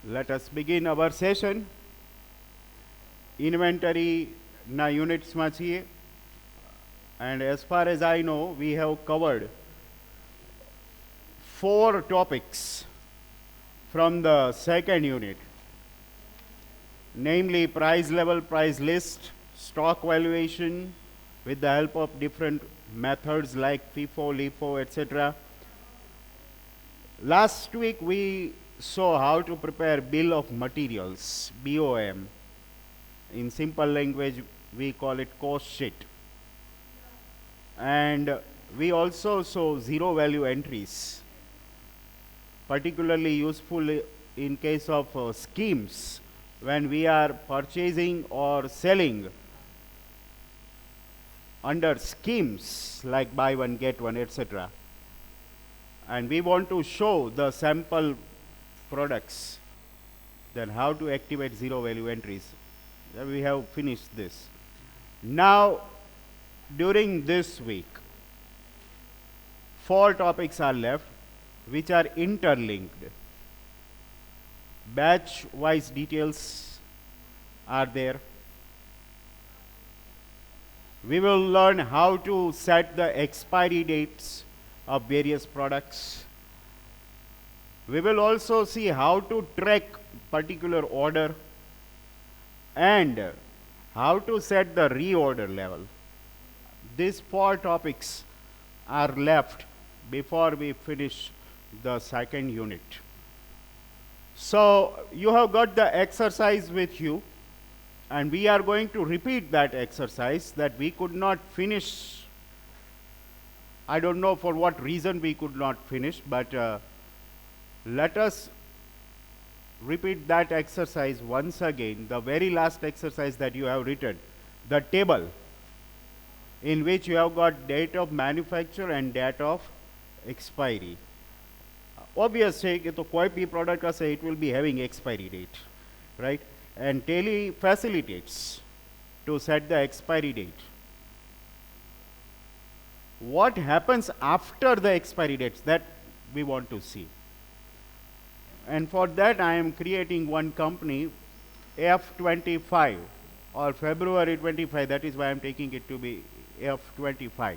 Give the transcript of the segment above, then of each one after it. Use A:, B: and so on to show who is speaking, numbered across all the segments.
A: Let us begin our session. Inventory na units માં છીએ, and as far as I know, we have covered 4 topics from the second unit, namely price level, price list, stock valuation with the help of different methods like FIFO, LIFO, etc. Last week we saw how to prepare bill of materials, BOM. In simple language we call it cost sheet. And we also saw zero value entries, particularly useful in case of schemes when we are purchasing or selling under schemes like buy one get one, etc. And we want to show the sample products, then how to activate zero value entries. We have finished this. Now, during this week, 4 topics are left which are interlinked. Batch wise details are there. We will learn how to set the expiry dates of various products. We will also see how to track particular order and how to set the reorder level. These 4 topics are left before we finish the second unit. So you have got the exercise with you, and we are going to repeat that exercise that we could not finish. I don't know for what reason we could not finish, but let us repeat that exercise once again, the very last exercise that you have written, the table in which you have got date of manufacture and date of expiry. Obvious છે કે તો કોઈ બી product હશે, it will be having expiry date, right? And Tally facilitates to set the expiry date. What happens after the expiry dates, that we want to see. And for that I am creating one company, F25 or February 25, that is why I am taking it to be F25.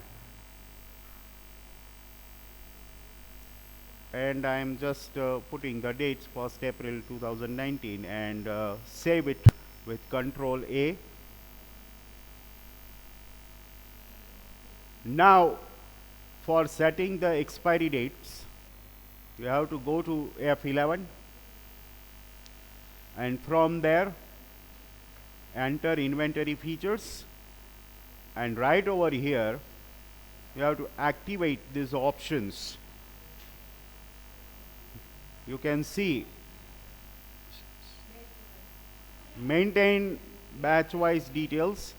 A: And I am just putting the dates 1st April 2019 and save it with Control A. Now, for setting the expiry dates, you have to go to F11 and from there enter inventory features, and right over here you have to activate these options. You can see maintain batch wise details,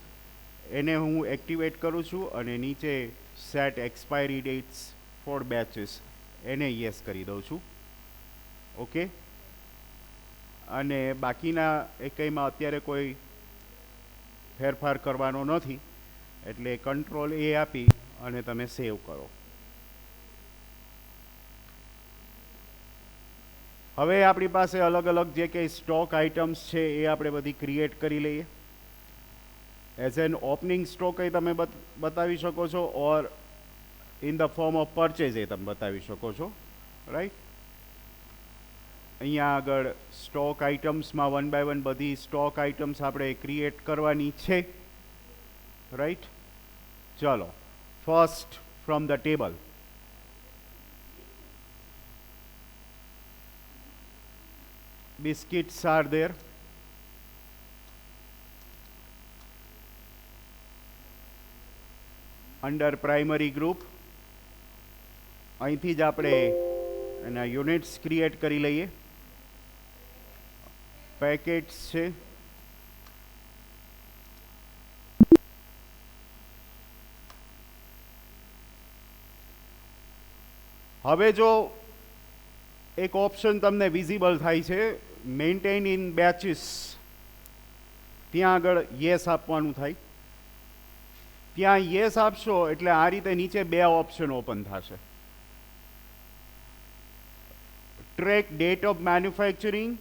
A: એને હું activate કરું છું, અને નીચે set expiry dates for batches એને yes કરી દઉં છું. ઓકે, અને બાકીના એકમાં અત્યારે કોઈ ફેરફાર કરવાનો નથી, એટલે કંટ્રોલ એ આપી અને તમે સેવ કરો. હવે આપણી પાસે અલગ અલગ જે કંઈ સ્ટોક આઇટમ્સ છે એ આપણે બધી ક્રિએટ કરી લઈએ. એઝ એન ઓપનિંગ સ્ટોક એ તમે બતાવી શકો છો, or in the form of purchase એ તમે બતાવી શકો છો, રાઈટ? અહીંયા આગળ સ્ટોક આઇટમ્સમાં 1 by 1 બધી સ્ટોક આઇટમ્સ આપણે ક્રિએટ કરવાની છે, રાઈટ? ચલો, first from the table. Biscuits are there. Under primary group, અહીંથી જ આપણે એના યુનિટ્સ ક્રિએટ કરી લઈએ. પેકેટ્સ છે, હવે જો એક ઓપ્શન તમને વિઝિબલ થાય છે, મેન્ટેન ઇન બેચીસ, ત્યાં આગળ યસ આપવાનું થાય. ત્યાં યસ આપશો એટલે આ રીતે નીચે 2 ઓપ્શન ઓપન થશે. ટ્રેક ડેટ ઓફ મેન્યુફેક્ચરિંગ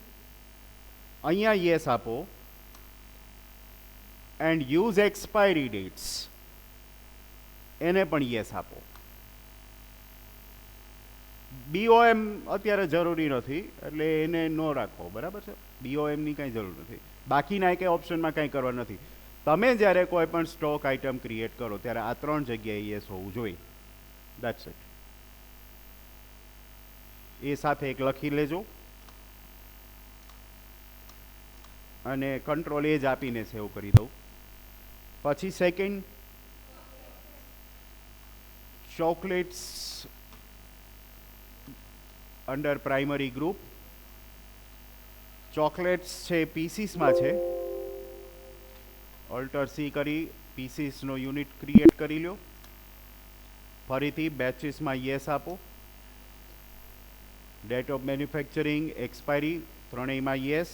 A: અહીંયા યસ આપો એન્ડ યુઝ એક્સપાયરી ડેટ્સ એને પણ યસ આપો. બીઓએમ અત્યારે જરૂરી નથી એટલે એને ન રાખો, બરાબર છે. બીઓએમની કાંઈ જરૂર નથી. બાકીના કંઈ ઓપ્શનમાં કાંઈ કરવા નથી. તમે જ્યારે કોઈ પણ સ્ટોક આઇટમ ક્રિએટ કરો ત્યારે આ 3 જગ્યાએ યસ હોવું જોઈએ. That's it. એ સાથે એક લખી લેજો અને કંટ્રોલ એ જ આપીને સેવ કરી દઉં. પછી second, chocolates under primary group. Chocolates છે પીસીસમાં છે. ઓલ્ટર સી કરી પીસીસનો યુનિટ ક્રિએટ કરી લો. ફરીથી બેચીસમાં યસ આપો. ડેટ ઓફ મેન્યુફેક્ચરિંગ, એક્સપાયરી ત્રણેયમાં યસ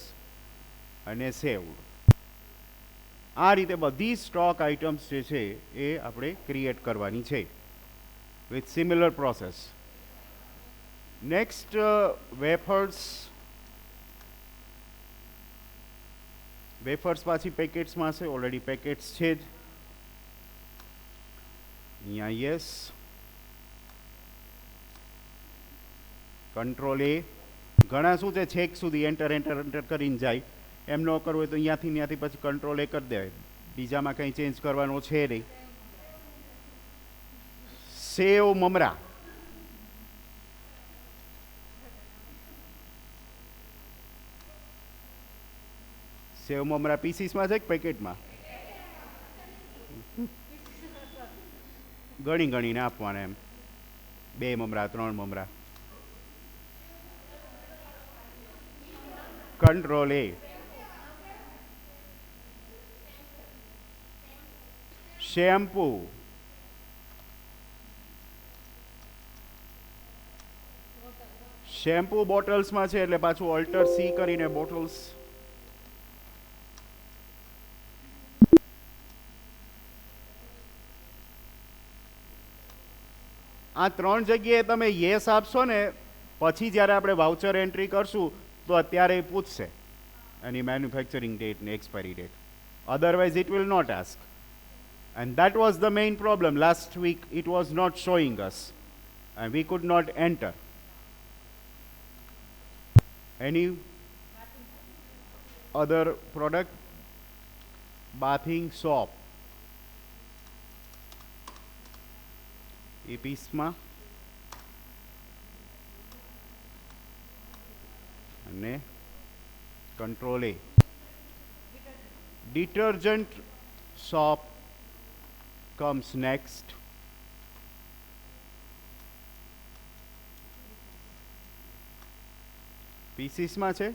A: અને સેવ. આ રીતે બધી સ્ટોક આઇટમ્સ જે છે એ આપણે ક્રિએટ કરવાની છે with similar process. Next, wafers. Wafers પાછી પેકેટ્સમાં છે. ઓલરેડી પેકેટ્સ છે જ. અહીંયા યસ. કંટ્રોલ એ. ઘણા શું છે છેક સુધી એન્ટર એન્ટર એન્ટર કરીને જાય. એમ ન કરવું હોય તો ત્યાંથી પછી કંટ્રોલ એ કરી દેવાય. બીજામાં કંઈ ચેન્જ કરવાનો છે નહીં. સેવ મમરા. સેવ મમરા પીસીસમાં છે કે પેકેટમાં? ગણી ગણીને આપવાના એમ. 2 મમરા, 3 મમરા. કંટ્રોલ એ. શેમ્પુ. શેમ્પુ બોટલ્સમાં છે એટલે પાછું ઓલ્ટર સી કરીને બોટલ્સ. આ 3 જગ્યાએ તમે યસ આપશો ને પછી જ્યારે આપણે વાઉચર એન્ટ્રી કરશું તો અત્યારે પૂછશે એની મેન્યુફેક્ચરિંગ ડેટ ને expiry date. Otherwise it will not ask. And that was the main problem. Last week it was not showing us and we could not enter. Any other product? Bathing soap. એ પીસમાં અને control A. Detergent soap comes next. પીસીસમાં છે.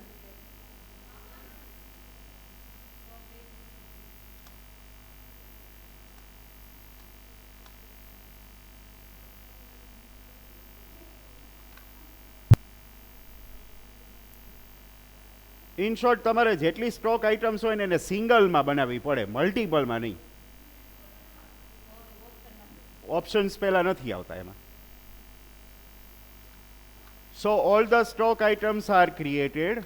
A: In short તમારે જેટલી stock items હોય ને એને સિંગલમાં બનાવવી પડે, મલ્ટિપલમાં નહીં. ઓપ્શન્સ પહેલા નથી આવતા એમાં. સો all the stock items R created.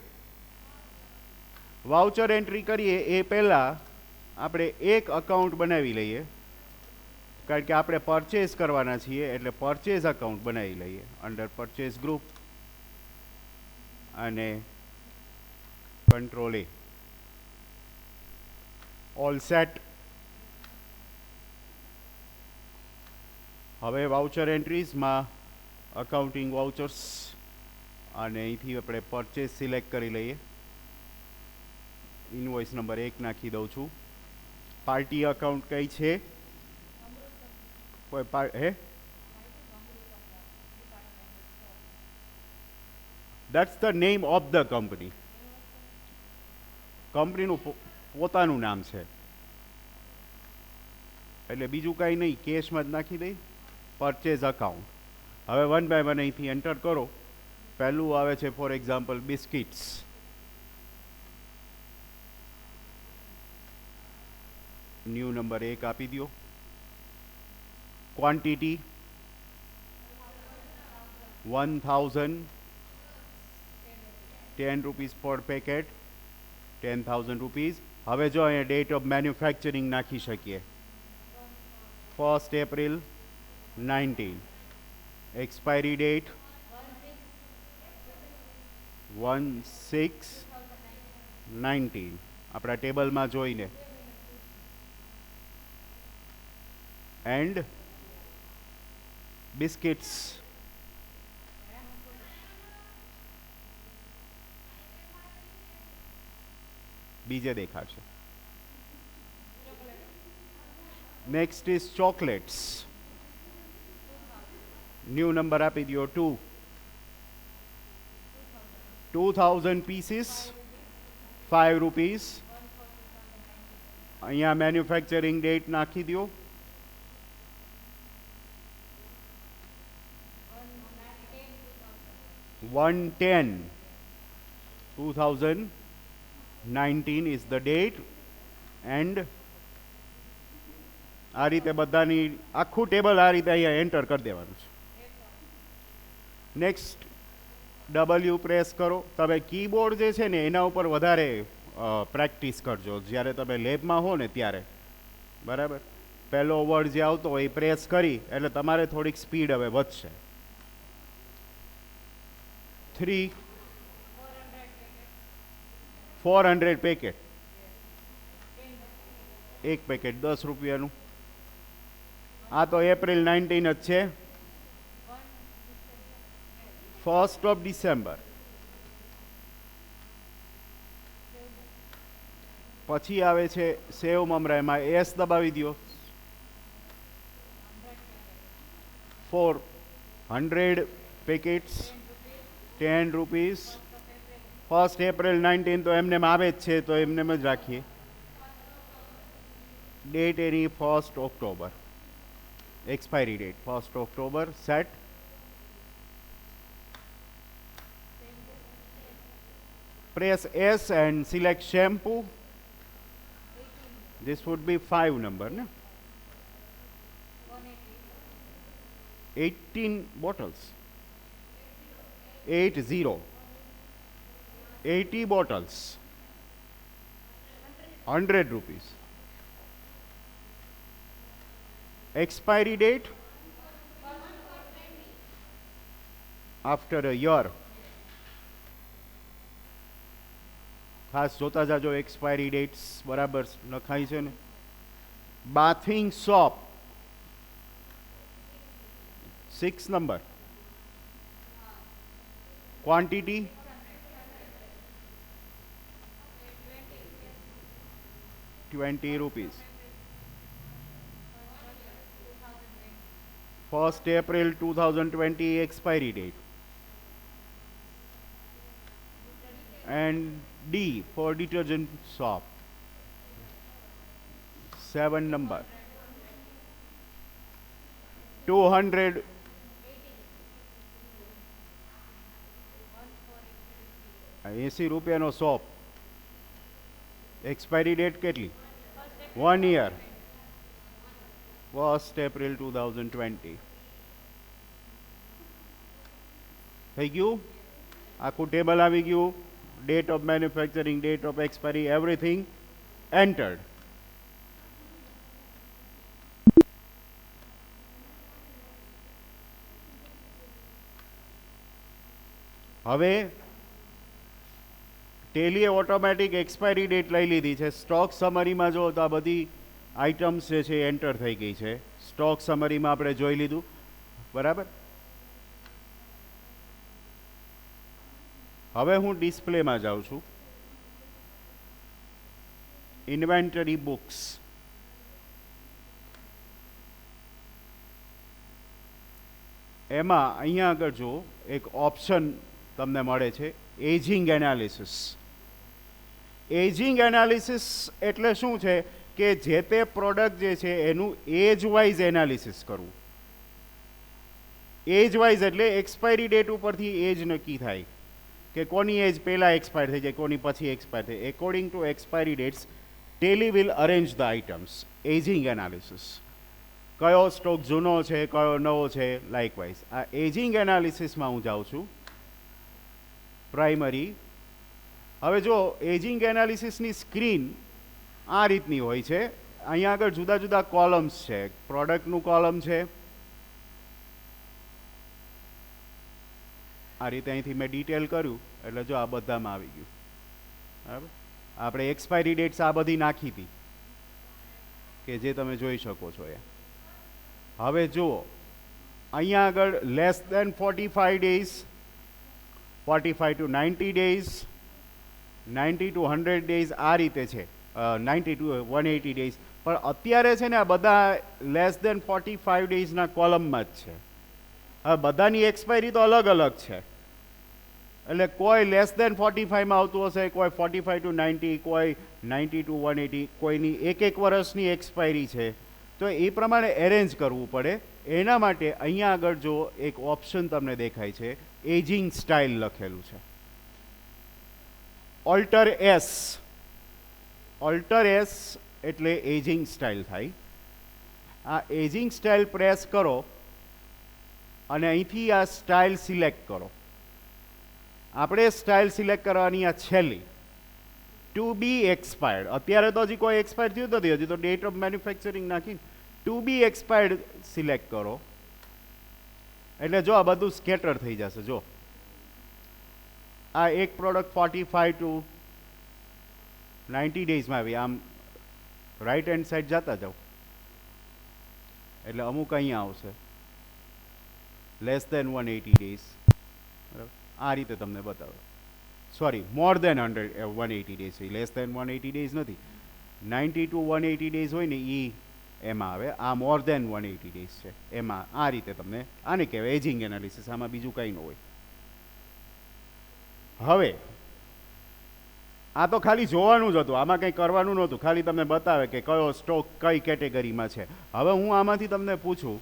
A: Voucher entry કરીએ એ પહેલા આપણે એક અકાઉન્ટ બનાવી લઈએ, કારણ કે આપણે પરચેઝ કરવાના છીએ એટલે પરચેઝ અકાઉન્ટ બનાવી લઈએ અંડર પરચેઝ ગ્રુપ અને કંટ્રોલ એ. All set. હવે વાઉચર એન્ટ્રીઝમાં અકાઉન્ટિંગ વાઉચર્સ અને અહીંથી આપણે પરચેઝ સિલેક્ટ કરી લઈએ. ઇનવોઇસ નંબર 1 નાખી દઉં છું. પાર્ટી અકાઉન્ટ કઈ છે? કોઈ હે? That's the name of the company. કંપનીનું પોતાનું નામ છે એટલે બીજું કાંઈ નહીં, કેશમાં જ નાખી દઈ. Purchase account. હવે 1 બાય 1 અહીંથી એન્ટર કરો. પહેલું આવે છે for example biscuits. New number 1 આપી દો. ક્વોન્ટિટી 1000, 10 રૂપીસ પર પેકેટ. 10,000 રૂપીઝ. હવે જો અહીંયા ડેટ ઓફ મેન્યુફેક્ચરિંગ નાખી શકીએ, 1st એપ્રિલ 19, એક્સપાયરી ડેટ 1/6/19 આપણા ટેબલમાં જોઈને, એન્ડ બિસ્કિટ્સ બીજે દેખાશે. Next is chocolates. New number આપી દો 2. 2,000 પીસીસ 5 રૂપીઝ. અહીંયા મેન્યુફેક્ચરિંગ ડેટ નાખી દો, 1/10/2019 is the date. એન્ડ આ રીતે બધાની આખું ટેબલ આ રીતે અહીંયા એન્ટર કરી દેવાનું છે. નેક્સ્ટ W પ્રેસ કરો. તમે કીબોર્ડ જે છે ને એના ઉપર વધારે પ્રેક્ટિસ કરજો જ્યારે તમે લેબમાં હો ને ત્યારે, બરાબર. પહેલો વર્ડ જે આવતો હોય એ પ્રેસ કરી એટલે તમારે થોડીક સ્પીડ હવે વધશે. 400 પેકેટ, એક પેકેટ 10 રૂપિયાનું. આ તો એપ્રિલ 19 જ છે. 1st of December. પછી આવે છે સેવ મમરા, એમાં એસ દબાવી દો. 400 પેકેટ્સ 10 રૂપીઝ. 1st એપ્રિલ 19 તો એમને આવે જ છે તો એમને જ રાખીએ. Date any 1st October. Expiry date 1st October. Set. Press S and select shampoo. This would be 5 number, no? 18 bottles. 80. 80 bottles. 100 rupees. Expiry date after a year. ખાસ જોતા જાજો એક્સપાયરી ડેટ્સ બરાબર લખાઈ છે ને. Bathing soap 6 number. Quantity 20 rupees. 1st April 2020 expiry date. And D for detergent soap 7 number. 200 80 રૂપિયાનો shop. Expiry date કેટલી? 1 year. 1st April 2020. થઈ ગયું? આખું ટેબલ આવી ગયું. Date of manufacturing, date of expiry, everything entered. હવે ટેલીએ ઓટોમેટિક એક્સપાયરી ડેટ લઈ લીધી છે. સ્ટોક સમરીમાં જો તો આ બધી આઇટમ્સ જે છે એન્ટર થઈ ગઈ છે. સ્ટોક સમરીમાં આપણે જોઈ લીધું, બરાબર. હવે હું ડિસ્પ્લેમાં જાઉં છું. Inventory books. એમાં અહીંયા આગળ જો એક ઓપ્શન તમને મળે છે, એજિંગ એનાલિસિસ. એજિંગ એનાલિસિસ એટલે શું છે કે જે તે પ્રોડક્ટ જે છે એનું એજ વાઇઝ એનાલિસિસ કરવું. એજ વાઇઝ એટલે એક્સપાયરી ડેટ ઉપરથી એજ નક્કી થાય કે કોની એજ પહેલાં એક્સપાયર થઈ જાય, કોની પછી એક્સપાયર થાય. According to expiry dates Tally will arrange the items. Ageing analysis. કયો સ્ટોક જૂનો છે, કયો નવો છે, લાઇકવાઇઝ. આ એજિંગ એનાલિસિસમાં હું જાઉં છું. પ્રાઇમરી હવે જો એજિંગ એનાલિસિસની સ્ક્રીન આ રીતની હોય છે. અહીંયા આગળ જુદા જુદા કોલમ્સ છે. પ્રોડક્ટનું કોલમ છે, આ રીતે અહીંથી મેં ડિટેલ કર્યું એટલે જો આ બધામાં આવી ગયું. બરાબર, આપણે એક્સપાયરી ડેટ્સ આ બધી નાખી હતી કે જે તમે જોઈ શકો છો એ. હવે જુઓ અહીંયા આગળ less than 45 days, 45 to 90 days, 90 to 100 days આ રીતે છે, 90 ટુ 180 ડેઝ. પણ અત્યારે છે ને આ બધા લેસ દેન 45 ડેઝના કોલમમાં જ છે. હવે બધાની એક્સપાયરી તો અલગ અલગ છે, એટલે કોઈ લેસ દેન 45માં આવતું હશે, કોઈ 45 ટુ 90, કોઈ 90 ટુ 180, કોઈની એક વર્ષની એક્સપાયરી છે. તો એ પ્રમાણે એરેન્જ કરવું પડે. એના માટે અહીંયા આગળ જો એક ઓપ્શન તમને દેખાય છે, એજિંગ સ્ટાઇલ લખેલું છે, ઓલ્ટર એસ. ઓલ્ટર એસ એટલે એજિંગ સ્ટાઇલ થાય. આ એજિંગ સ્ટાઇલ પ્રેસ કરો અને અહીંથી આ સ્ટાઇલ સિલેક્ટ કરો. આપણે સ્ટાઇલ સિલેક્ટ કરવાની આ છેલ્લી, ટુ બી એક્સપાયર્ડ. અત્યારે તો હજી કોઈ એક્સપાયર થયું નથી, હજી તો ડેટ ઓફ મેન્યુફેક્ચરિંગ નાખીને ટુ બી એક્સપાયર્ડ સિલેક્ટ કરો એટલે જો આ બધું સ્કેટર થઈ જશે. જો આ એક પ્રોડક્ટ 45 ટુ 90 ડેઝમાં આવી, આમ રાઈટ હેન્ડ સાઈડ જતા જાઓ એટલે અમુક અહીંયા આવશે લેસ દેન 180 ડેઝ. બરાબર, આ રીતે તમને બતાવે. સોરી, મોર દેન 180 ડેઝ છે, લેસ દેન 180 ડેઝ નથી. 90 ટુ 180 ડેઝ હોય ને એ એમાં આવે. આ મોર દેન 180 ડેઝ છે એમાં. આ રીતે તમને આને કહેવાય એજિંગ એનાલિસિસ. આમાં બીજું કંઈ ન હોય. હવે આ તો ખાલી જોવાનું જ હતું, આમાં કંઈ કરવાનું નહોતું, ખાલી તમને બતાવે કે કયો સ્ટોક કઈ કેટેગરીમાં છે. હવે હું આમાંથી તમને પૂછું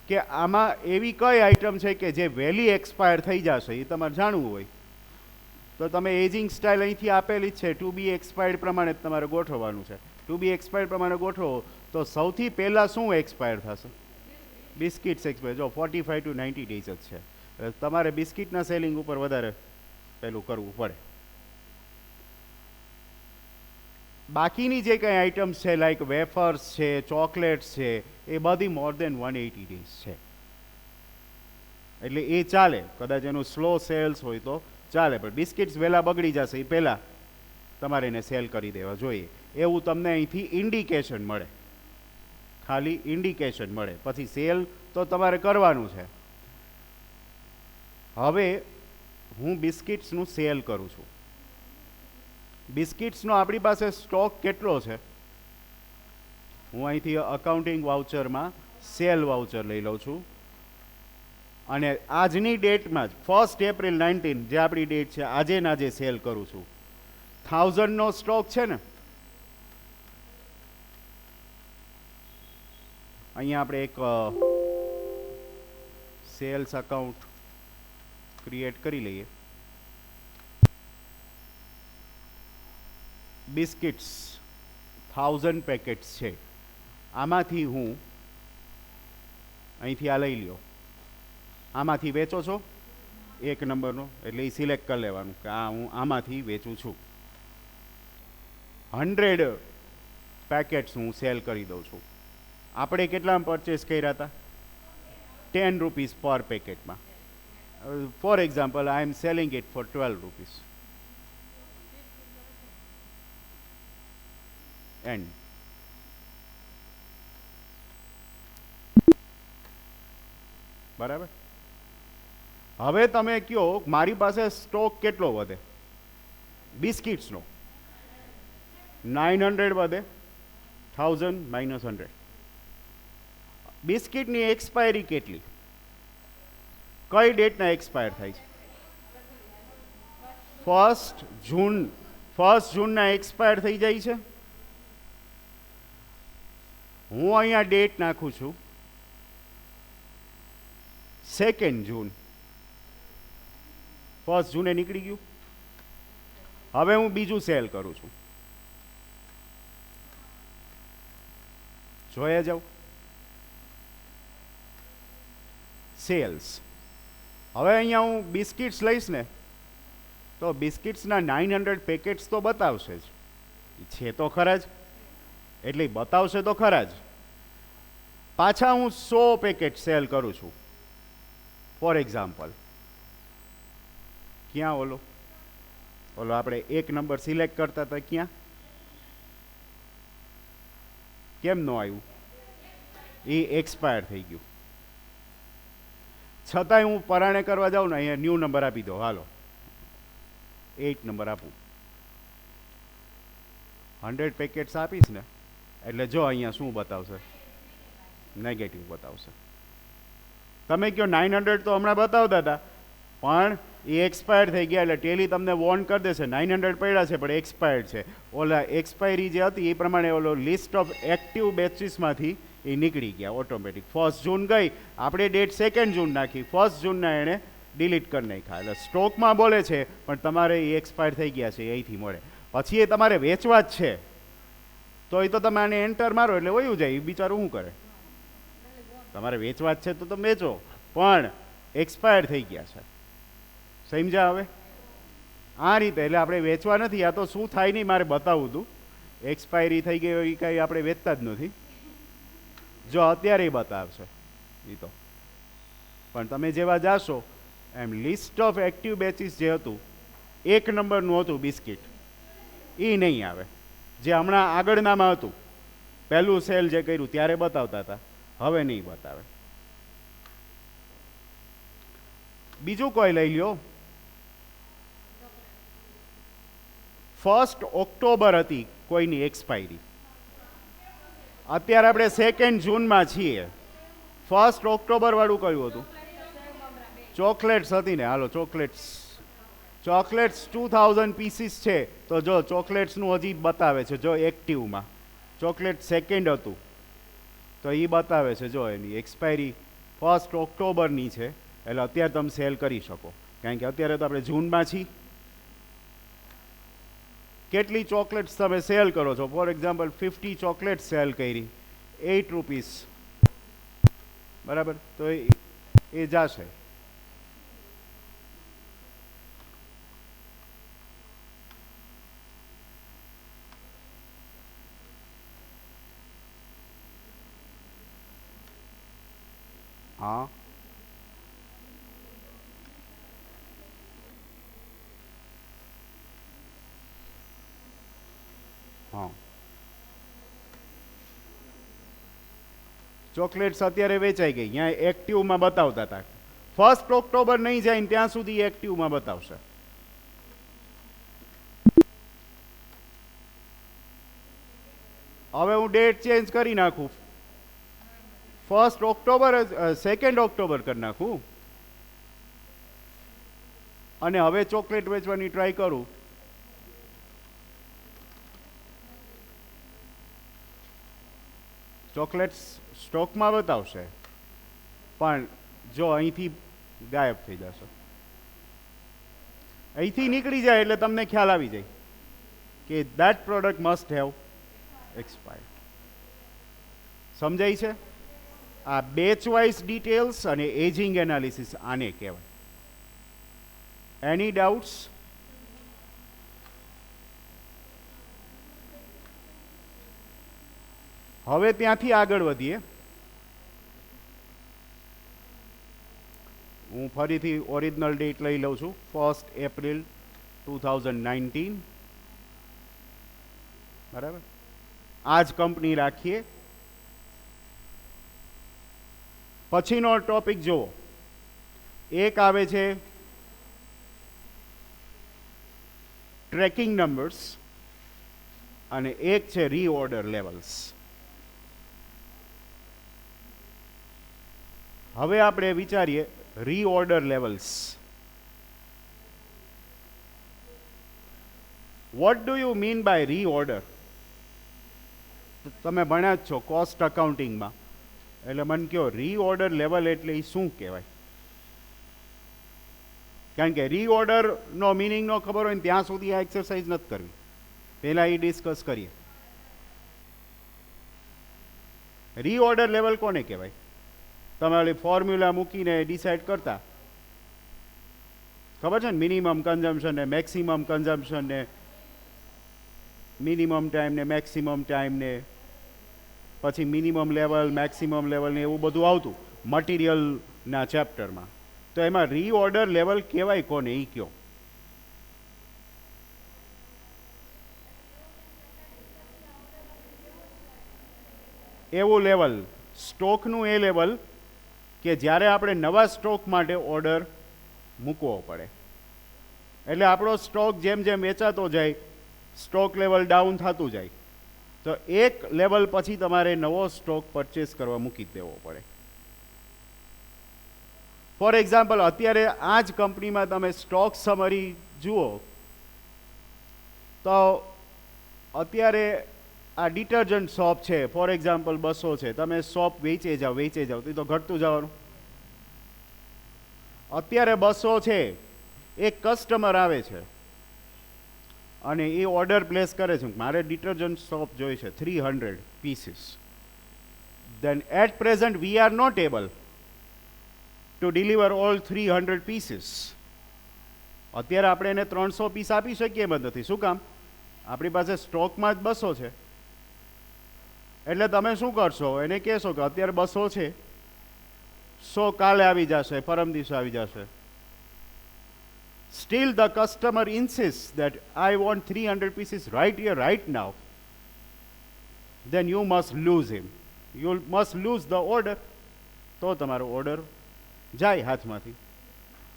A: કે આમાં એવી કઈ આઇટમ છે કે જે વહેલી એક્સપાયર થઈ જશે, એ તમારે જાણવું હોય તો તમે એજિંગ સ્ટાઇલ અહીંથી આપેલી જ છે, ટુ બી એક્સપાયર્ડ પ્રમાણે તમારે ગોઠવવાનું છે. ટુ બી એક્સપાયર્ડ પ્રમાણે ગોઠવો તો સૌથી પહેલાં શું એક્સપાયર થશે? Biscuits expire. જો 45 ટુ 90 ડેઝ જ છે, તમારે બિસ્કિટના સેલિંગ ઉપર વધારે પેલું કરવું પડે. બાકીની જે કંઈ આઇટમ્સ છે લાઈક વેફર્સ છે, ચોકલેટ્સ છે, એ બધી મોર દેન 180 ડેઝ છે એટલે એ ચાલે. કદાચ એનું સ્લો સેલ્સ હોય તો ચાલે, પણ બિસ્કિટ્સ વહેલા બગડી જશે એ પહેલાં તમારે એને સેલ કરી દેવા જોઈએ. એવું તમને અહીંથી ઇન્ડિકેશન મળે, ખાલી ઇન્ડિકેશન મળે. પછી સેલ તો તમારે કરવાનું છે. હવે હું બિસ્કિટ્સનું સેલ કરું છું. બિસ્કિટ્સનો આપણી પાસે સ્ટોક કેટલો છે? હું અહીંથી અકાઉન્ટિંગ વાઉચરમાં સેલ વાઉચર લઈ લઉં છું અને આજની ડેટમાં જ 1 એપ્રિલ 19 જે આપણી ડેટ છે, આજે ને આજે સેલ કરું છું. 1000નો સ્ટોક છે ને, અહીંયા આપણે એક સેલ્સ અકાઉન્ટ ક્રિએટ કરી લઈએ. બિસ્કિટ્સ 1000 પેકેટ્સ છે, આમાંથી હું અહીંથી આ લઈ લ્યો, આમાંથી વેચો છો એક નંબરનો એટલે એ સિલેક્ટ કરી લેવાનું કે આ હું આમાંથી વેચું છું. 100 પેકેટ્સ હું સેલ કરી દઉં છું. આપણે કેટલામાં પરચેસ કર્યા હતા? 10 રૂપીસ પર પેકેટમાં. For example, I am selling it for 12 rupees. And બરાબર. હવે તમે કહો મારી પાસે સ્ટોક કેટલો વધે બિસ્કિટ્સનો? 900 વધે. 1000 માઇનસ 100. બિસ્કિટની એક્સપાયરી કેટલી? કઈ ડેટના એક્સપાયર થાય છે? 1 જૂન. 1 જૂનના એક્સપાયર થઈ જાય છે. હું અહીંયા ડેટ નાખું છું 2 જૂન. 1 જૂને નીકળી ગયું. હવે હું બીજું સેલ કરું છું. જોયા જાઓ સેલ્સ. હવે અહીંયા હું બિસ્કિટ્સ લઈશ ને તો બિસ્કિટ્સના 900 પેકેટ્સ તો બતાવશે જ, છે તો ખરા જ, એટલે બતાવશે તો ખરા જ. પાછા હું 100 પેકેટ સેલ કરું છું ફોર એક્ઝામ્પલ, ક્યાં ઓલો આપણે એક નંબર સિલેક્ટ કરતા હતા, ક્યાં કેમ ન આવ્યું? એ એક્સપાયર થઈ ગયું. છતાંય હું પરાણે કરવા જાઉં ને, અહીંયા ન્યૂ નંબર આપી દો, હાલો 8 નંબર આપું, 100 પેકેટ્સ આપીશ ને એટલે જો અહીંયા શું બતાવશે? નેગેટિવ બતાવશે. તમે કહો 900 તો હમણાં બતાવતા હતા, પણ એ એક્સપાયર થઈ ગયા, એટલે ટેલી તમને વોર્ન કરી દેશે 900 પડ્યા છે પણ એક્સપાયર્ડ છે. ઓલા એક્સપાયરી જે હતી એ પ્રમાણે ઓલો લિસ્ટ ઓફ એક્ટિવ બેચીસમાંથી એ નીકળી ગયા ઓટોમેટિક. 1 જૂન ગઈ, આપણે ડેટ 2 જૂન નાખી, 1 જૂનના એણે ડિલીટ કરી નાખ્યા. એટલે સ્ટોકમાં બોલે છે પણ તમારે એ એક્સપાયર થઈ ગયા છે, અહીંથી મળે. પછી એ તમારે વેચવા જ છે તો એ તો તમે આને એન્ટર મારો એટલે વયું જાય, એ બિચારું શું કરે? તમારે વેચવા જ છે તો તમે વેચો, પણ એક્સપાયર થઈ ગયા છે. સમજ્યા હવે? આ રીતે એટલે આપણે વેચવા નથી, આ તો શું થાય નહીં મારે બતાવવું હતું. એક્સપાયરી થઈ ગઈ હોય એ કાંઈ આપણે વેચતા જ નથી, જો અત્યારે બતાવશે એ તો. પણ તમે જેવા જાશો એમ લિસ્ટ ઓફ એક્ટિવ બેચીસ જે હતું, 1 નંબરનું હતું બિસ્કિટ, એ નહીં આવે. જે હમણાં આગળનામાં હતું, પહેલું સેલ જે કર્યું ત્યારે બતાવતા હતા, હવે નહીં બતાવે. બીજું કોઈ લઈ લ્યો, 1 ઓક્ટોબર હતી કોઈની એક્સપાયરી, અત્યારે આપણે 2 જૂનમાં છીએ. 1 ઓક્ટોબર વાળું કયું હતું? ચોકલેટ્સ હતી ને, હાલો ચોકલેટ્સ 2000 પીસીસ છે, તો જો ચોકલેટ્સનું હજી બતાવે છે, જો એક્ટિવમાં ચોકલેટ 2 હતું તો એ બતાવે છે, જો એની એક્સપાયરી 1 ઓક્ટોબરની છે, એટલે અત્યારે તમે સેલ કરી શકો, કારણ કે અત્યારે તો આપણે જૂનમાં છીએ. કેટલી ચોકલેટ્સ તમે સેલ કરો છો? ફોર એક્ઝામ્પલ 50 ચોકલેટ સેલ કરી, 8 રૂપીસ, બરાબર, તો એ જશે. હા, હા, ચોકલેટ્સ અત્યારે વેચાઈ ગઈ, ત્યાં એક્ટિવમાં બતાવતા હતા. 1 ઓક્ટોબર નહીં જાય ને ત્યાં સુધી એક્ટિવમાં બતાવશે. હવે હું ડેટ ચેન્જ કરી નાખું, 1 ઓક્ટોબર 2 ઓક્ટોબર કરી નાખું, અને હવે ચોકલેટ વેચવાની ટ્રાય કરું. ચોકલેટ્સ સ્ટોકમાં બતાવશે, પણ જો અહીંથી ગાયબ થઈ જશે, અહીંથી નીકળી જાય એટલે તમને ખ્યાલ આવી જાય કે that product must have expired. સમજાય છે? આ બેચ વાઇઝ ડિટેલ્સ અને એજિંગ એનાલિસિસ આને કહેવાય. એની ડાઉટ્સ? હવે ત્યાંથી આગળ વધીએ. હું ફરીથી ઓરિજિનલ ડેટ લઈ લઉં છું, 1 એપ્રિલ 2019, બરાબર. આ જ કંપની રાખીએ. પછીનો ટોપિક જુઓ, એક આવે છે ટ્રેકિંગ નંબર્સ અને એક છે રીઓર્ડર લેવલ્સ. હવે આપણે વિચારીએ reorder levels. What do you mean by reorder? તમે ભણ્યા જ છો કોસ્ટ અકાઉન્ટિંગમાં, એટલે મને કહો રીઓર્ડર લેવલ એટલે એ શું કહેવાય? કારણ કે રીઓર્ડરનો મિનિંગ ન ખબર હોય ને ત્યાં સુધી આ એક્સરસાઇઝ નથી કરવી, પહેલાં એ ડિસ્કસ કરીએ. રીઓર્ડર લેવલ કોને કહેવાય? તમે ઓલી ફોર્મ્યુલા મૂકીને ડિસાઇડ કરતા, ખબર છે ને, મિનિમમ કન્ઝમ્પશન ને મેક્સિમમ કન્ઝમ્પશન ને મિનિમમ ટાઈમ ને મેક્સિમમ ટાઈમ ને પછી મિનિમમ લેવલ મેક્સિમમ લેવલ ને એવું બધું આવતું મટીરિયલના ચેપ્ટરમાં. તો એમાં રીઓર્ડર લેવલ કહેવાય કોને એ કયો? એવું લેવલ સ્ટોકનું એ લેવલ કે જ્યારે આપણે નવા સ્ટોક માટે ઓર્ડર મૂકવો પડે. એટલે આપણો સ્ટોક જેમ જેમ વેચાતો જાય સ્ટોક લેવલ ડાઉન થતું જાય, તો એક લેવલ પછી તમારે નવો સ્ટોક પરચેસ કરવા મૂકી દેવો પડે. ફોર એક્ઝામ્પલ, અત્યારે આ જ કંપનીમાં તમે સ્ટોક સમરી જુઓ તો અત્યારે આ ડિટર્જન્ટ શોપ છે, ફોર એક્ઝામ્પલ 200 છે, તમે શોપ વેચે જાઓ તો ઘટતું જવાનું. અત્યારે 200 છે, એક કસ્ટમર આવે છે અને એ ઓર્ડર પ્લેસ કરે છે, મારે ડિટર્જન્ટ શોપ જોઈએ છે 300 pieces. then at present we are not able to deliver all 300 pieces. અત્યારે આપણે એને 300 પીસ આપી શકીએ એમ નથી. શું કામ? આપણી પાસે સ્ટોકમાં જ 200 છે. એટલે તમે શું કરશો? એને કહેશો કે અત્યારે 200 છે, 100 કાલે આવી જશે, પરમ દિવસે આવી જશે. Still the customer insists that I want 300 pieces right here, right now. Then you must lose him. You must lose the order. તો તમારો ઓર્ડર જાય હાથમાંથી.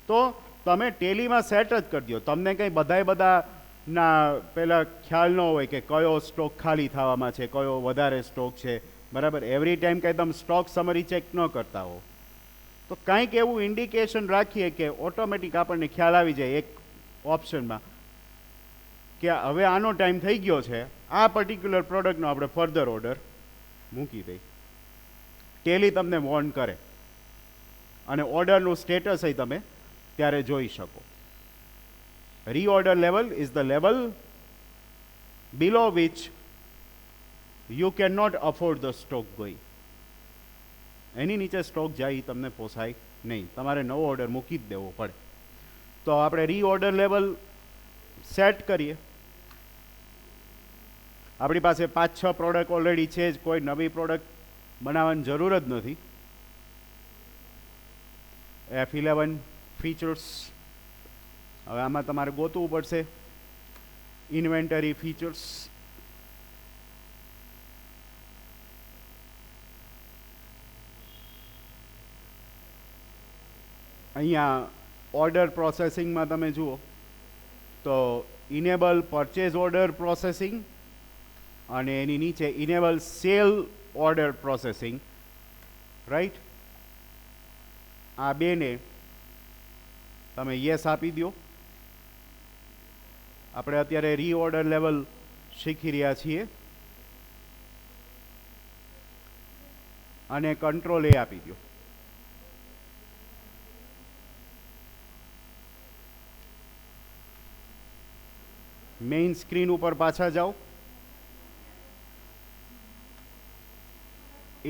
A: તો તમે ટેલીમાં સેટ જ કરી દો. તમને કંઈ બધાના પહેલાં ખ્યાલ ન હોય કે કયો સ્ટોક ખાલી થવામાં છે, કયો વધારે સ્ટોક છે, બરાબર. એવરી ટાઈમ કંઈ તમે સ્ટોક સમરી ચેક ન કરતા હો તો કંઈક એવું ઇન્ડિકેશન રાખીએ કે ઓટોમેટિક આપણને ખ્યાલ આવી જાય એક ઓપ્શનમાં કે હવે આનો ટાઈમ થઈ ગયો છે, આ પર્ટિક્યુલર પ્રોડક્ટનો આપણે ફર્ધર ઓર્ડર મૂકી દઈએ. ટેલી તમને વોર્ન કરે અને ઓર્ડરનું સ્ટેટસ એ તમે ત્યારે જોઈ શકો. Reorder level is the level below which you can not afford the stock going. એની નીચે સ્ટોક જાય એ તમને પોસાય નહીં, તમારે નવો ઓર્ડર મૂકી જ દેવો પડે. તો આપણે રીઓર્ડર લેવલ સેટ કરીએ. આપણી પાસે 5-6 પ્રોડક્ટ ઓલરેડી છે જ, કોઈ નવી પ્રોડક્ટ બનાવવાની જરૂર જ નથી. F11 ફીચર્સ, હવે આમાં તમારે ગોતવું પડશે ઇન્વેન્ટરી ફીચર્સ. અહીંયા ઓર્ડર પ્રોસેસિંગમાં તમે જુઓ તો ઇનેબલ પરચેઝ ઓર્ડર પ્રોસેસિંગ અને એની નીચે enable cell order processing, right. આ બેને તમે યસ આપી દો. આપણે અત્યારે રીઓર્ડર લેવલ શીખી રહ્યા છીએ અને કંટ્રોલ એ આપી દો. મેઇન સ્ક્રીન ઉપર પાછા જાઓ.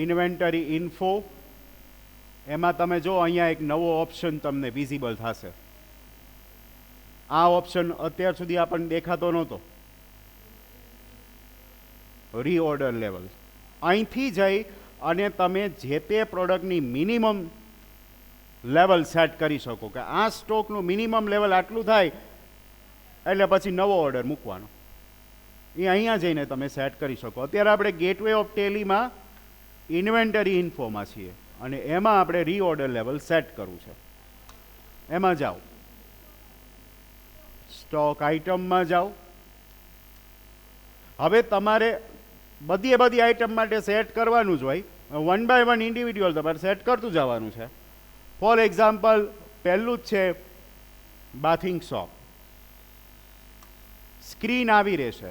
A: ઇન્વેન્ટરી ઇન્ફો, એમાં તમે જો અહીંયા એક નવો ઓપ્શન તમને વિઝિબલ થશે. આ ઓપ્શન અત્યાર સુધી આપણને દેખાતો નહોતો. રીઓર્ડર લેવલ, અહીંથી જઈ અને તમે જે તે પ્રોડક્ટની મિનિમમ લેવલ સેટ કરી શકો કે આ સ્ટોકનું મિનિમમ લેવલ આટલું થાય એટલે પછી નવો ઓર્ડર મૂકવાનો. એ અહીંયા જઈને તમે સેટ કરી શકો. અત્યારે આપણે ગેટવે ઓફ ટેલીમાં ઇન્વેન્ટરી ઇન્ફોમાં છીએ અને એમાં આપણે રીઓર્ડર લેવલ સેટ કરવું છે. એમાં જાઓ, સ્ટોક આઇટમમાં જાઓ. હવે તમારે બધી આઇટમ માટે સેટ કરવાનું જ હોય. 1 by 1 ઇન્ડિવિડ્યુઅલ તમારે સેટ કરતું જવાનું છે. ફોર એક્ઝામ્પલ, પહેલું જ છે બાથિંગ સોપ. સ્ક્રીન આવી રહેશે.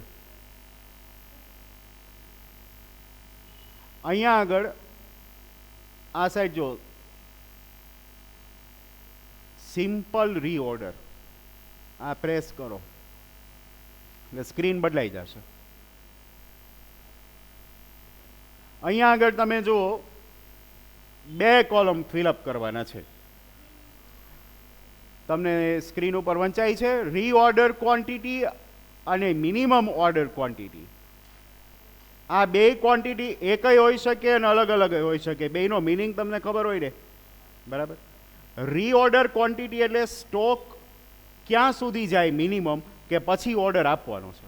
A: અહીંયા આગળ આ સાઈડ જો સિમ્પલ રીઓર્ડર, આ પ્રેસ કરો એટલે સ્ક્રીન બદલાઈ જશે. અહીંયા આગળ તમે જુઓ 2 કોલમ ફિલઅપ કરવાના છે. તમને સ્ક્રીન ઉપર વંચાય છે રીઓર્ડર ક્વોન્ટિટી અને મિનિમમ ઓર્ડર ક્વોન્ટિટી. આ બે ક્વોન્ટિટી એકય હોઈ શકે અને અલગ અલગ હોઈ શકે. બેનો મિનિંગ તમને ખબર હોય ને, બરાબર. રીઓર્ડર ક્વોન્ટિટી એટલે સ્ટોક ક્યાં સુધી જાય મિનિમમ કે પછી ઓર્ડર આપવાનો છે,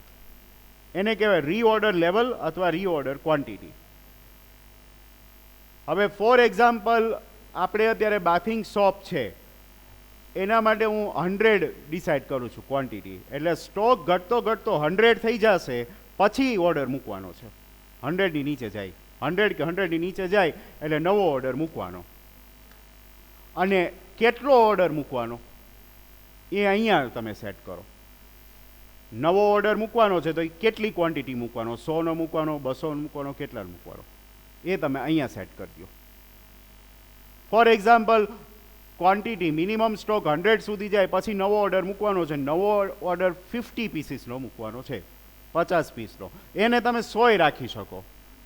A: એને કહેવાય રીઓર્ડર લેવલ અથવા રીઓર્ડર ક્વોન્ટિટી. હવે ફોર એક્ઝામ્પલ આપણે અત્યારે બાથિંગ સોપ છે એના માટે હું 100 ડિસાઇડ કરું છું ક્વોન્ટિટી, એટલે સ્ટોક ઘટતો ઘટતો 100 થઈ જશે પછી ઓર્ડર મૂકવાનો છે. 100ની નીચે જાય, 100 કે 100ની નીચે જાય એટલે નવો ઓર્ડર મૂકવાનો. અને કેટલો ઓર્ડર મૂકવાનો એ અહીંયા તમે સેટ કરો. નવો ઓર્ડર મૂકવાનો છે તો એ કેટલી ક્વોન્ટિટી મૂકવાનો, 100નો મૂકવાનો, 200નો મૂકવાનો, કેટલાનો મૂકવાનો એ તમે અહીંયા સેટ કરી દો. For example quantity minimum stock 100 સુધી જાય પછી નવો ઓર્ડર મૂકવાનો છે. નવો ઓર્ડર 50 પીસીસનો મૂકવાનો છે, 50 પીસનો. એને તમે 100 રાખી શકો,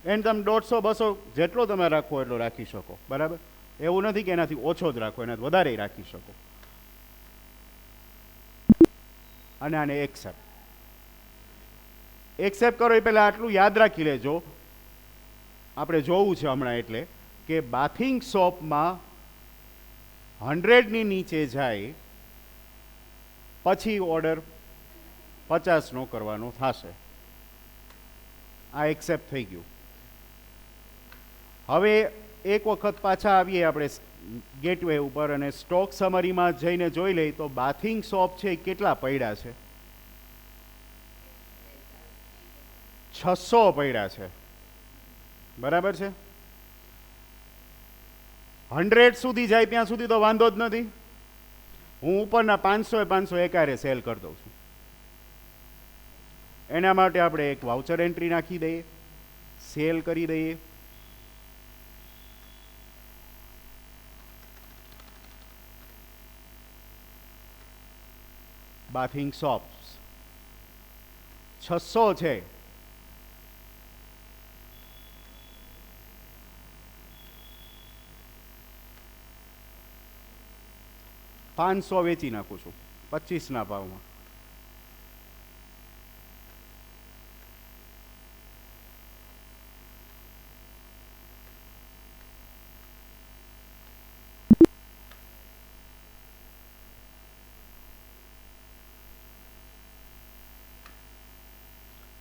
A: એને તમે 150 200 જેટલો તમે રાખો એટલો રાખી શકો, બરાબર. એવું નથી કે એનાથી ઓછો જ રાખો, એનાથી વધારે રાખી શકો. અને આને એક્સેપ્ટ કરો એ પહેલાં આટલું યાદ રાખી લેજો, આપણે જોવું છે હમણાં, એટલે કે બાથિંગ સોપમાં 100ની નીચે જાય પછી ઓર્ડર 50નો કરવાનો થશે. આ એક્સેપ્ટ થઈ ગયું. હવે એક વખત પાછા આવીએ આપણે ગેટવે ઉપર અને સ્ટોક સમરીમાં જઈને જોઈ લઈએ તો બાથિંગ સોપ છે એ કેટલા પડ્યા છે. 600 પડ્યા છે, બરાબર છે. 100 સુધી જાય ત્યાં સુધી તો વાંધો જ નથી. હું ઉપરના 500 એકારે સેલ કરી દઉં છું. એના માટે આપણે એક વાઉચર એન્ટ્રી નાખી દઈએ, સેલ કરી દઈએ. બાથિંગ સોપ્સ 600 છે. $500 વેચી નાખું છું 25ના ભાવમાં.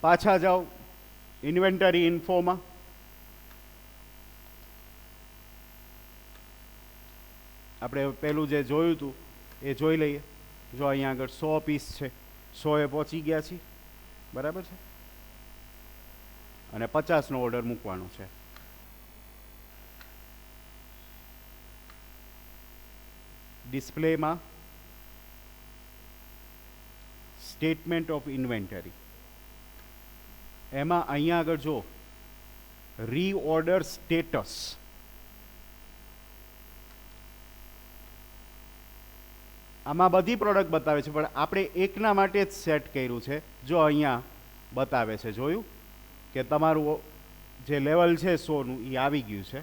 A: પાછા જાઓ ઇન્વેન્ટરી ઇન્ફોમાં. આપણે પેલું જે જોયું હતું એ જોઈ લઈએ. જો અહીંયા આગળ 100 પીસ છે, 100 પહોંચી ગયા છીએ, બરાબર છે. અને 50નો ઓર્ડર મૂકવાનો છે. ડિસ્પ્લેમાં સ્ટેટમેન્ટ ઓફ ઇન્વેન્ટરી, એમાં અહીંયા આગળ જો રીઓર્ડર સ્ટેટસ, આમાં બધી પ્રોડક્ટ બતાવે છે પણ આપણે એકના માટે જ સેટ કર્યું છે. જો અહીંયા બતાવે છે, જોયું કે તમારું જે લેવલ છે 100નું એ આવી ગયું છે.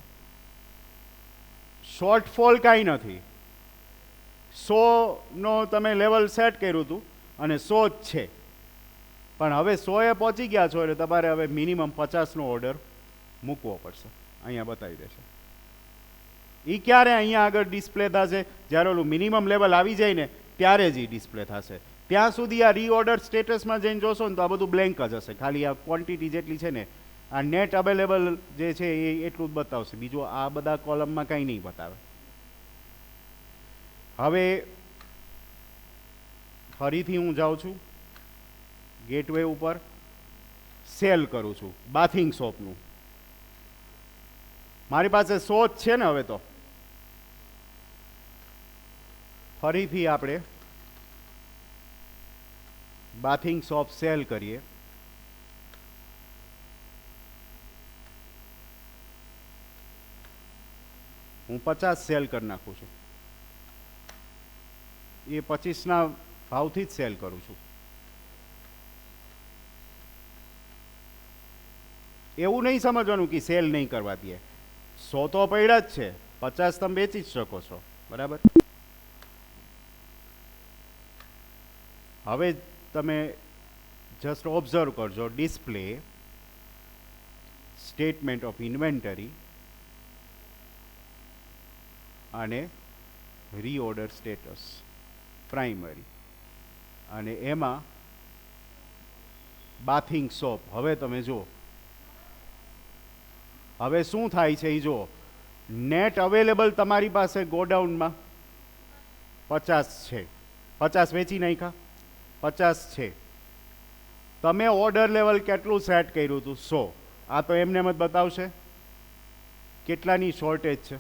A: શોર્ટફોલ કાંઈ નથી. 100નો તમે લેવલ સેટ કર્યું હતું અને 100 જ છે, પણ હવે 100 પહોંચી ગયા છો એટલે તમારે હવે મિનિમમ 50નો ઓર્ડર મૂકવો પડશે. અહીંયા બતાવી દેશે. એ ક્યારે અહીંયા આગળ ડિસ્પ્લે થશે? જ્યારે ઓલું મિનિમમ લેવલ આવી જાય ને ત્યારે જ એ ડિસ્પ્લે થશે. ત્યાં સુધી આ રીઓર્ડર સ્ટેટસમાં જઈને જોશો ને તો આ બધું બ્લેન્ક જ હશે. ખાલી આ ક્વોન્ટિટી જેટલી છે ને, આ નેટ અવેલેબલ જે છે એ એટલું જ બતાવશે, બીજું આ બધા કોલમમાં કંઈ નહીં બતાવે. હવે ફરીથી હું જાઉં છું ગેટવે ઉપર, સેલ કરું છું બાથિંગ સોપનું. મારી પાસે 100 જ છે ને. હવે તો ફરીથી આપણે બાથિંગ સોપ સેલ કરીએ. હું 50 સેલ કરી નાખું છું. એ 25ના ભાવથી જ સેલ કરું છું. એવું નહીં સમજવાનું કે સેલ નહીં કરવા દે. 100 તો પડ્યા જ છે, 50 તમે વેચી જ શકો છો, બરાબર. હવે તમે જસ્ટ ઓબ્ઝર્વ કરજો, ડિસ્પ્લે, સ્ટેટમેન્ટ ઓફ ઇન્વેન્ટરી અને રીઓર્ડર સ્ટેટસ પ્રાઇમરી, અને એમાં બાથિંગ સોપ. હવે તમે જુઓ હવે શું થાય છે એ જુઓ. નેટ અવેલેબલ તમારી પાસે ગોડાઉનમાં 50 છે, 50 વેચી નાખ્યા, 50 છે. તમે ઓર્ડર લેવલ કેટલું સેટ કર્યું હતું? 100. આ તો એમને એમ જ બતાવશે કેટલાની શોર્ટેજ છે.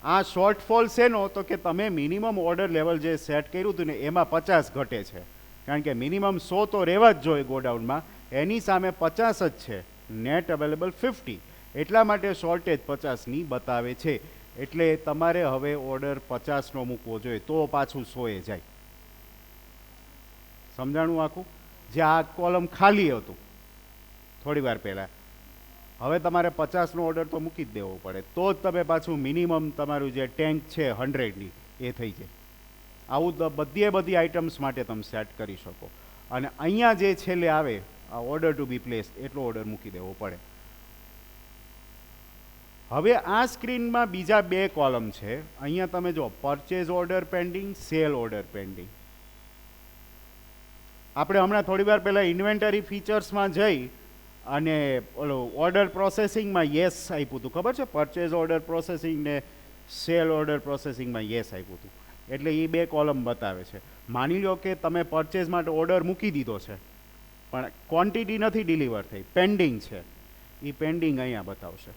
A: આ શોર્ટફોલ શેનો? તો કે તમે મિનિમમ ઓર્ડર લેવલ જે સેટ કર્યું હતું ને એમાં 50 ઘટે છે, કારણ કે મિનિમમ 100 તો રહેવા જ જોઈએ ગોડાઉનમાં, એની સામે 50 જ છે, નેટ અવેલેબલ 50, એટલા માટે શોર્ટેજ 50ની બતાવે છે. એટલે તમારે હવે ઓર્ડર 50નો મૂકવો જોઈએ, તો પાછું 100એ જાય. સમજાણું આખું? જે આ કોલમ ખાલી હતું થોડી વાર પહેલાં, હવે તમારે 50નો ઓર્ડર તો મૂકી જ દેવો પડે, તો જ તમે પાછું મિનિમમ તમારું જે ટેન્ક છે 100ની એ થઈ જાય. આવું બધી આઇટમ્સ માટે તમે સેટ કરી શકો. અને અહીંયા જે છેલ્લે આવે આ ઓર્ડર ટુ બી પ્લેસ, એટલો ઓર્ડર મૂકી દેવો પડે. હવે આ સ્ક્રીનમાં બીજા 2 કોલમ છે. અહીંયા તમે જો purchase order pending, sale order pending. આપણે હમણાં થોડી વાર પહેલાં ઇન્વેન્ટરી ફીચર્સમાં જઈ અને ઓલો ઓર્ડર પ્રોસેસિંગમાં યસ આપ્યું હતું, ખબર છે? પરચેઝ ઓર્ડર પ્રોસેસિંગ ને સેલ ઓર્ડર પ્રોસેસિંગમાં યસ આપ્યું હતું. એટલે એ 2 કોલમ બતાવે છે. માની લો કે તમે પરચેઝ માટે ઓર્ડર મૂકી દીધો છે, પણ ક્વોન્ટિટી નથી ડિલિવર થઈ, પેન્ડિંગ છે. એ પેન્ડિંગ અહીંયા બતાવશે.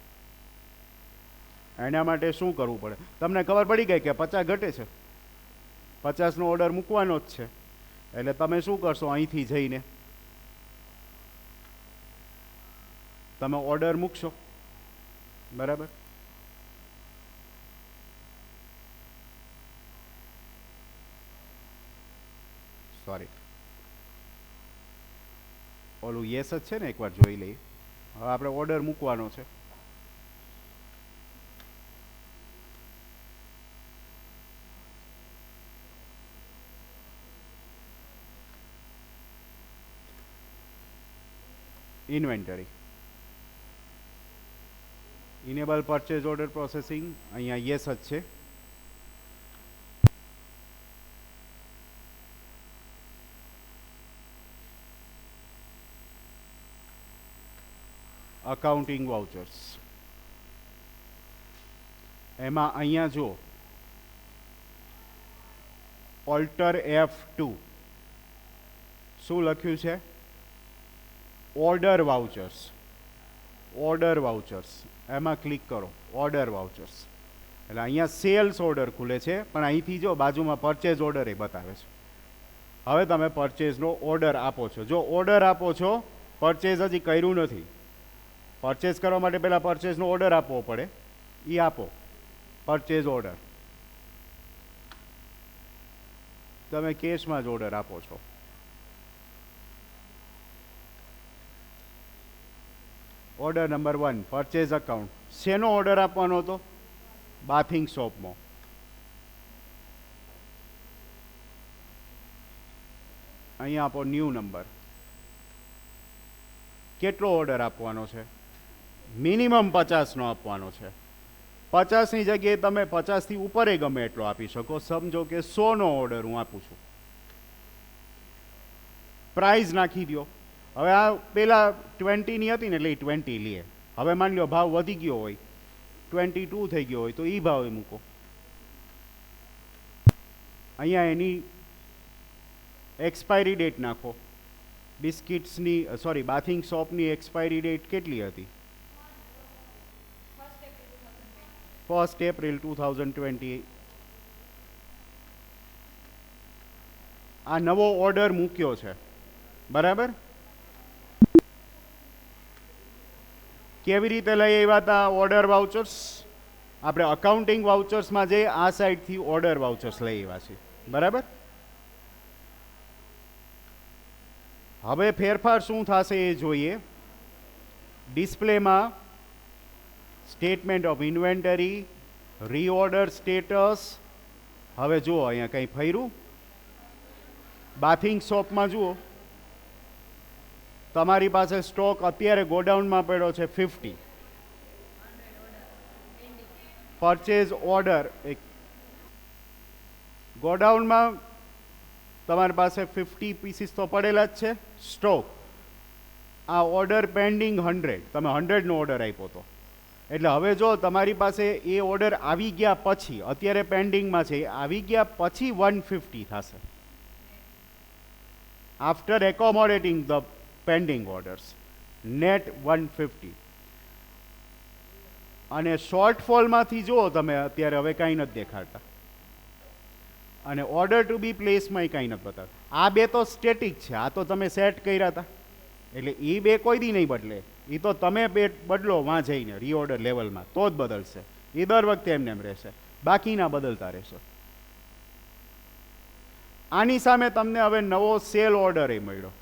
A: એના માટે શું કરવું પડે? તમને ખબર પડી ગઈ કે 50 ઘટે છે, 50નો ઓર્ડર મૂકવાનો જ છે. એટલે તમે શું કરશો? અહીંથી જઈને તમે ઓર્ડર મૂકશો, બરાબર? સોરી, ઓલું યસ જ છે ને, એકવાર જોઈ લઈએ. હવે આપણે ઓર્ડર મૂકવાનો છે. Inventory, enable purchase order processing, અહીંયા યસ જ છે. અકાઉન્ટિંગ વાઉચર્સ, એમાં અહીંયા જો ઓલ્ટર F2 શું લખ્યું છે? Order vouchers. ઓર્ડર વાઉચર્સ એમાં ક્લિક કરો. ઓર્ડર વાઉચર્સ એટલે અહીંયા સેલ્સ ઓર્ડર ખુલે છે, પણ અહીંથી જો બાજુમાં પરચેઝ ઓર્ડર એ બતાવે છે. હવે તમે પરચેઝનો ઓર્ડર આપો છો. જો ઓર્ડર આપો છો, પરચેઝ હજી કર્યું નથી. પરચેઝ કરવા માટે પહેલાં પરચેઝનો ઓર્ડર આપવો પડે, એ આપો. પરચેઝ ઓર્ડર તમે કેશમાં જ ઓર્ડર આપો છો. Order number 1 purchase account. શેનો ઓર્ડર આપવાનો હતો? બાથિંગ સોપમાં. અહીંયા આપો ન્યૂ નંબર. કેટલો ઓર્ડર આપવાનો છે? મિનિમમ 50નો આપવાનો છે. 50ની જગ્યાએ તમે 50થી ઉપર ગમે એટલો આપી શકો. સમજો કે 100નો ઓર્ડર હું આપું છું. પ્રાઇઝ નાખી દો. હવે આ પેલા 20ની હતી ને, એટલે 20 લે. હવે માની લો ભાવ વધી ગયો હોય, 22 થઈ ગયો હોય, તો એ ભાવે મૂકો. અહીંયા એની એક્સપાયરી ડેટ નાખો. બિસ્કિટ્સની બાથિંગ સોપની એક્સપાયરી ડેટ કેટલી હતી? 1 એપ્રિલ 2020. આ નવો ઓર્ડર મૂક્યો છે, બરાબર? કેવી રીતે લઈ આવ્યા હતા ઓર્ડર વાઉચર્સ? આપણે અકાઉન્ટિંગ વાઉચર્સમાં જઈ આ સાઈડથી ઓર્ડર વાઉચર્સ લઈ આવ્યા છીએ, બરાબર? હવે ફેરફાર શું થશે એ જોઈએ. ડિસ્પ્લેમાં statement of inventory, reorder status. હવે જુઓ અહીંયા કંઈ ફર્યું? બાથિંગ સોપમાં જુઓ, તમારી પાસે સ્ટોક અત્યારે ગોડાઉનમાં પડ્યો છે 50, પરચેઝ ઓર્ડર એક ગોડાઉનમાં તમારી પાસે 50 પીસીસ તો પડેલા જ છે સ્ટોક. આ ઓર્ડર પેન્ડિંગ 100, તમે 100નો ઓર્ડર આપ્યો હતો, એટલે હવે જો તમારી પાસે એ ઓર્ડર આવી ગયા પછી, અત્યારે પેન્ડિંગમાં છે, આવી ગયા પછી 150 થશે after accommodating the pending orders, net 150. અને શોર્ટફોલમાંથી જુઓ તમે અત્યારે હવે કાંઈ નથી દેખાડતા, અને ઓર્ડર ટુ બી પ્લેસમાં કાંઈ નથી બતાવતા. આ બે તો સ્ટેટિક છે, આ તો તમે સેટ કર્યા હતા, એટલે એ બે કોઈ દી નહીં બદલે. એ તો તમે બે બદલો વાં જઈને રીઓર્ડર લેવલમાં તો જ બદલશે, એ દર વખતે એમને એમ રહેશે, બાકીના બદલતા રહેશે. આની સામે તમને હવે નવો સેલ ઓર્ડર એ મળ્યો.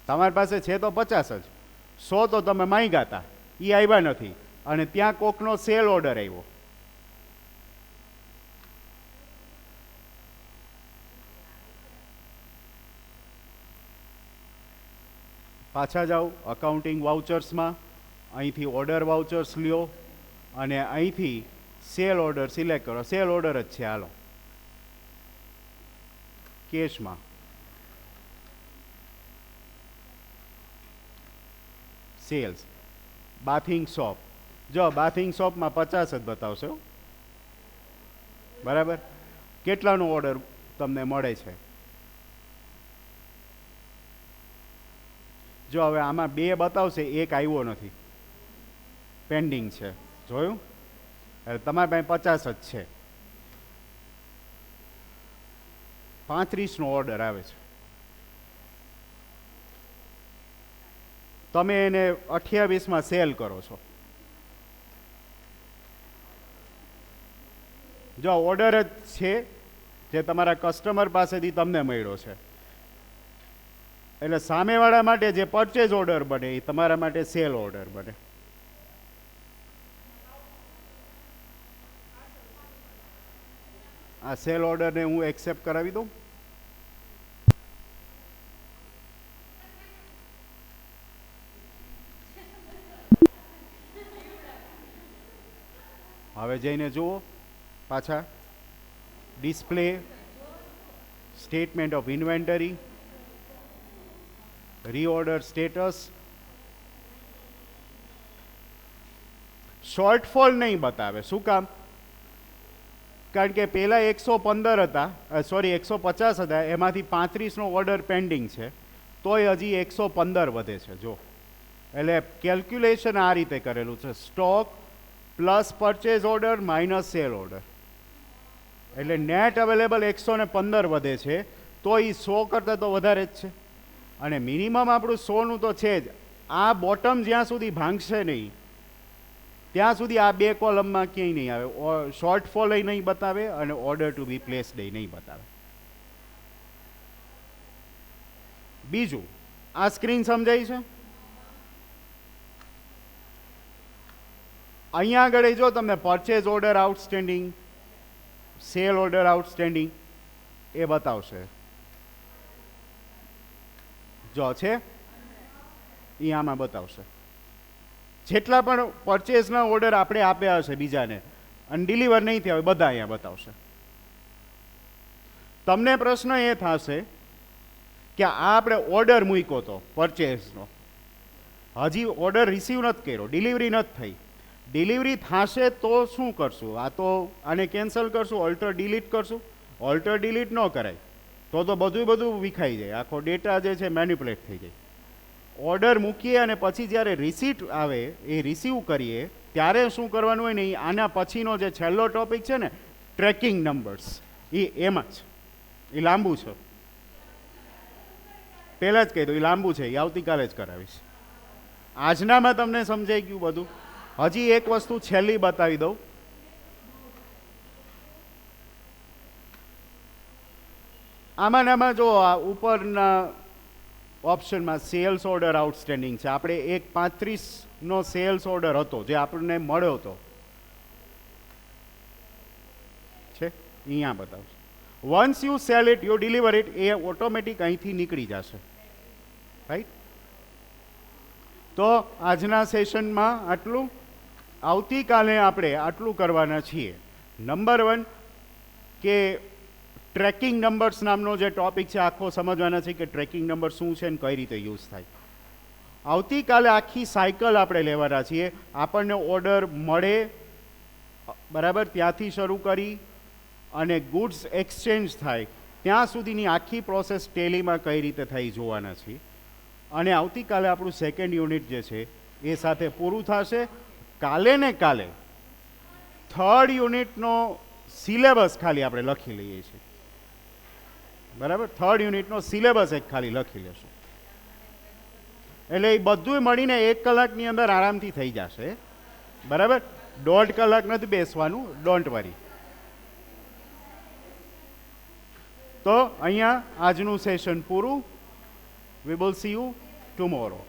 A: તમારી પાસે છે તો 50 જ, 100 તો તમે માંગ્યા હતા, એ આવ્યા નથી, અને ત્યાં કોકનો સેલ ઓર્ડર આવ્યો. પાછા જાઓ અકાઉન્ટિંગ વાઉચર્સમાં, અહીંથી ઓર્ડર વાઉચર્સ લ્યો, અને અહીંથી સેલ ઓર્ડર સિલેક્ટ કરો. સેલ ઓર્ડર જ છે, હાલો કેશમાં સેલ્સ. બાથિંગ સોપ, જો બાથિંગ સોપમાં 50 જ બતાવશે, બરાબર. કેટલાનો ઓર્ડર તમને મળે છે? જો હવે આમાં 2 બતાવશે, એક આવ્યો નથી, પેન્ડિંગ છે, જોયું? તમારી પાસે 50 જ છે. 35નો ઓર્ડર આવે છે, તમે એને 28માં સેલ કરો છો. જો ઓર્ડર જ છે જે તમારા કસ્ટમર પાસેથી તમને મળ્યો છે, એટલે સામેવાળા માટે જે પરચેઝ ઓર્ડર બને એ તમારા માટે સેલ ઓર્ડર બને. આ સેલ ઓર્ડરને હું એક્સેપ્ટ કરાવી દઉં. હવે જઈને જુઓ પાછા display, statement of inventory, reorder status. Shortfall નહીં બતાવે, શું કામ? કારણ કે પહેલા 115 હતા, સોરી 150 હતા, એમાંથી 35નો ઓર્ડર પેન્ડિંગ છે, તોય હજી 115 વધે છે. જો એટલે કેલ્ક્યુલેશન આ રીતે કરેલું છે, stock plus purchase order minus cell order, એટલે નેટ અવેલેબલ 115 વધે છે, તો એ 100 કરતાં તો વધારે જ છે. અને મિનિમમ આપણું 100નું તો છે જ. આ બોટમ જ્યાં સુધી ભાંગશે નહીં ત્યાં સુધી આ 2 કોલમમાં ક્યાંય નહીં આવે. શોર્ટફોલ નહીં બતાવે અને ઓર્ડર ટુ બી પ્લેસ્ડ નહીં બતાવે. બીજું, આ સ્ક્રીન સમજાય છે? અહીંયા આગળ જો તમને purchase order outstanding, sale order outstanding એ બતાવશે. જો છે એ આમાં બતાવશે. જેટલા પણ પરચેઝના ઓર્ડર આપણે આપ્યા હશે બીજાને અને ડિલિવર નહીં થયા હોય બધા અહીંયા બતાવશે. તમને પ્રશ્ન એ થશે કે આ આપણે ઓર્ડર મૂક્યો હતો પરચેઝનો, હજી ઓર્ડર રિસીવ નથી કર્યો, ડિલિવરી નથી થઈ. ડિલિવરી થશે તો શું કરશું? આ તો આને કેન્સલ કરશું, ઓલ્ટર ડિલીટ કરશું. ઓલ્ટર ડિલીટ ન કરાય તો બધું વિખાઈ જાય, આખો ડેટા જે છે મેન્યુપ્યુલેટ થઈ જાય. ઓર્ડર મૂકીએ અને પછી જ્યારે રિસીટ આવે એ રિસીવ કરીએ ત્યારે શું કરવાનું હોય ને, આના પછીનો જે છેલ્લો ટોપિક છે ને ટ્રેકિંગ નંબર્સ, એમાં જ એ લાંબુ છે, પહેલાં જ કહી દઉં એ લાંબુ છે, એ આવતીકાલે જ કરાવીશ. આજનામાં તમને સમજાઈ ગયું બધું. હજી એક વસ્તુ છેલ્લી બતાવી દઉં. આમાં જો આ ઉપરના ઓપ્શનમાં સેલ્સ ઓર્ડર આઉટસ્ટેન્ડિંગ છે. આપણે એક 35નો સેલ્સ ઓર્ડર હતો જે આપણને મળ્યો હતો છે, અહીંયા બતાવશે. Once you cell it, you deliver it, A automatic અહીંથી નીકળી જશે. રાઈટ. તો આજના સેશનમાં આટલું. આવતીકાલે આપણે આટલું કરવાના છીએ. નંબર 1 કે ટ્રેકિંગ નંબર્સ નામનો જે ટોપિક છે આખો સમજવાના છે કે ટ્રેકિંગ નંબર શું છે અને કઈ રીતે યુઝ થાય. આવતીકાલે આખી સાયકલ આપણે લેવાના છીએ. આપણને ઓર્ડર મળે બરાબર ત્યાંથી શરૂ કરી અને ગુડ્સ એક્સચેન્જ થાય ત્યાં સુધીની આખી પ્રોસેસ ટેલીમાં કઈ રીતે થઈ જોવાના છીએ. અને આવતીકાલે આપણું સેકન્ડ યુનિટ જે છે એ સાથે પૂરું થશે. કાલે ને કાલે થર્ડ યુનિટનો સિલેબસ ખાલી આપણે લખી લઈએ છીએ. બરાબર, થર્ડ યુનિટનો સિલેબસ એક ખાલી લખી લેશું એટલે એ બધું મળીને 1 કલાકની અંદર આરામથી થઈ જશે. બરાબર, 1.5 કલાક નથી બેસવાનું, ડોન્ટ વરી. તો અહીંયા આજનું સેશન પૂરું. We will see you tomorrow.